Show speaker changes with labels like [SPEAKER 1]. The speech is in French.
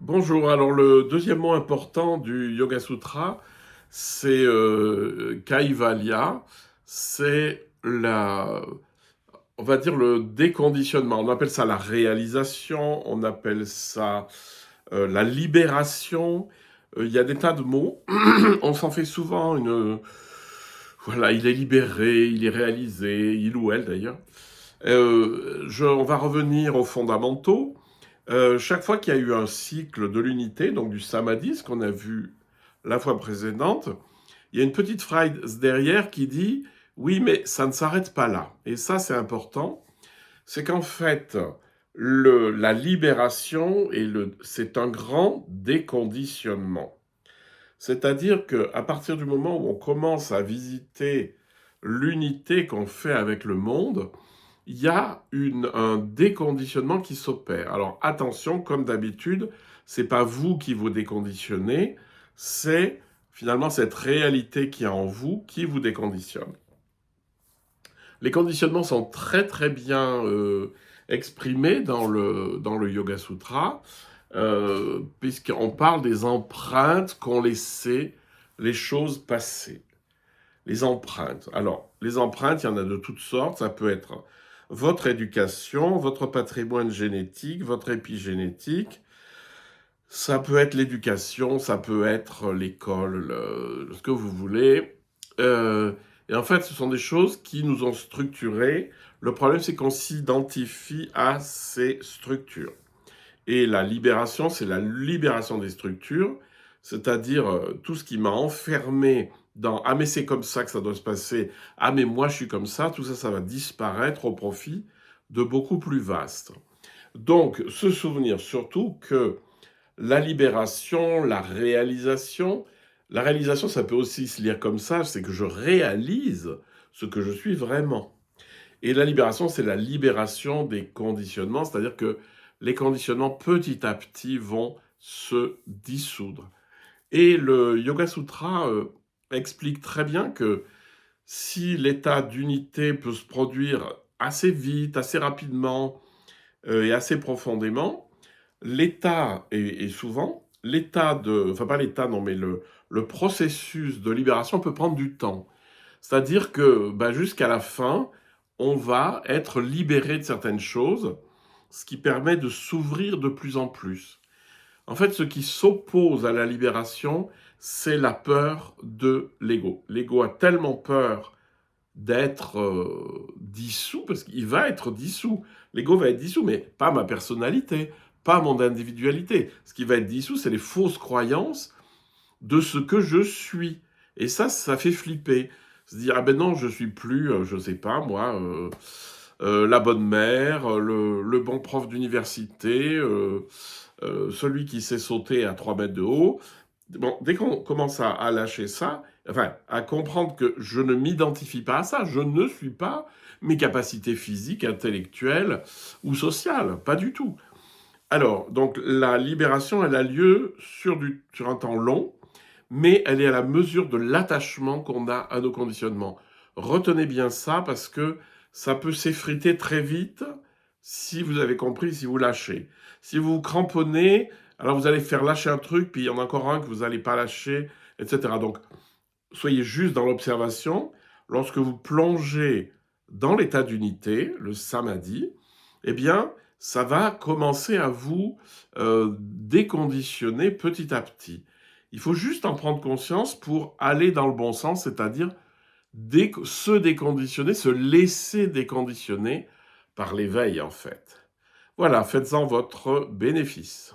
[SPEAKER 1] Bonjour, alors le deuxième mot important du Yoga Sutra, c'est Kaivalya, c'est on va dire le déconditionnement. On appelle ça la réalisation, on appelle ça la libération. Il y a des tas de mots. On s'en fait souvent voilà, il est libéré, il est réalisé, il ou elle d'ailleurs. On va revenir aux fondamentaux. Chaque fois qu'il y a eu un cycle de l'unité, donc du samadhi, ce qu'on a vu la fois précédente, il y a une petite phrase derrière qui dit oui, mais ça ne s'arrête pas là. Et ça, c'est important. C'est qu'en fait, la libération c'est un grand déconditionnement. C'est-à-dire qu'à partir du moment où on commence à visiter l'unité qu'on fait avec le monde, il y a un déconditionnement qui s'opère. Alors attention, comme d'habitude, c'est pas vous qui vous déconditionnez, c'est finalement cette réalité qui est en vous qui vous déconditionne. Les conditionnements sont très très bien exprimés dans le Yoga Sutra, puisqu'on parle des empreintes qu'ont laissées les choses passées. Les empreintes. Alors, les empreintes, il y en a de toutes sortes. Ça peut être votre éducation, votre patrimoine génétique, votre épigénétique. Ça peut être l'éducation, ça peut être l'école, ce que vous voulez. Et en fait, ce sont des choses qui nous ont structurés. Le problème, c'est qu'on s'identifie à ces structures. Et la libération, c'est la libération des structures, c'est-à-dire tout ce qui m'a enfermé dans « Ah mais c'est comme ça que ça doit se passer »,« Ah mais moi je suis comme ça », tout ça, ça va disparaître au profit de beaucoup plus vaste. Donc, se souvenir surtout que la réalisation, ça peut aussi se lire comme ça, c'est que je réalise ce que je suis vraiment. Et la libération, c'est la libération des conditionnements, c'est-à-dire que les conditionnements, petit à petit, vont se dissoudre. Et le Yoga Sutra explique très bien que si l'état d'unité peut se produire assez vite, assez rapidement et assez profondément, et souvent, enfin pas l'état, non, mais le processus de libération peut prendre du temps. C'est-à-dire que jusqu'à la fin, on va être libéré de certaines choses, ce qui permet de s'ouvrir de plus en plus. En fait, ce qui s'oppose à la libération, c'est la peur de l'ego. L'ego a tellement peur d'être dissous, parce qu'il va être dissous. L'ego va être dissous, mais pas ma personnalité, pas mon individualité. Ce qui va être dissous, c'est les fausses croyances de ce que je suis. Et ça fait flipper. Se dire, ah ben non, je suis plus, je sais pas, moi, la bonne mère, le bon prof d'université, celui qui sait sauter à 3 mètres de haut. Bon, dès qu'on commence à lâcher ça, enfin, à comprendre que je ne m'identifie pas à ça, je ne suis pas mes capacités physiques, intellectuelles ou sociales, pas du tout. Alors, donc la libération, elle a lieu sur un temps long, mais elle est à la mesure de l'attachement qu'on a à nos conditionnements. Retenez bien ça parce que ça peut s'effriter très vite si vous avez compris, si vous lâchez. Si vous vous cramponnez, alors vous allez faire lâcher un truc, puis il y en a encore un que vous n'allez pas lâcher, etc. Donc, soyez juste dans l'observation. Lorsque vous plongez dans l'état d'unité, le samadhi, eh bien, ça va commencer à vous déconditionner petit à petit. Il faut juste en prendre conscience pour aller dans le bon sens, c'est-à-dire se déconditionner, se laisser déconditionner par l'éveil, en fait. Voilà, faites-en votre bénéfice.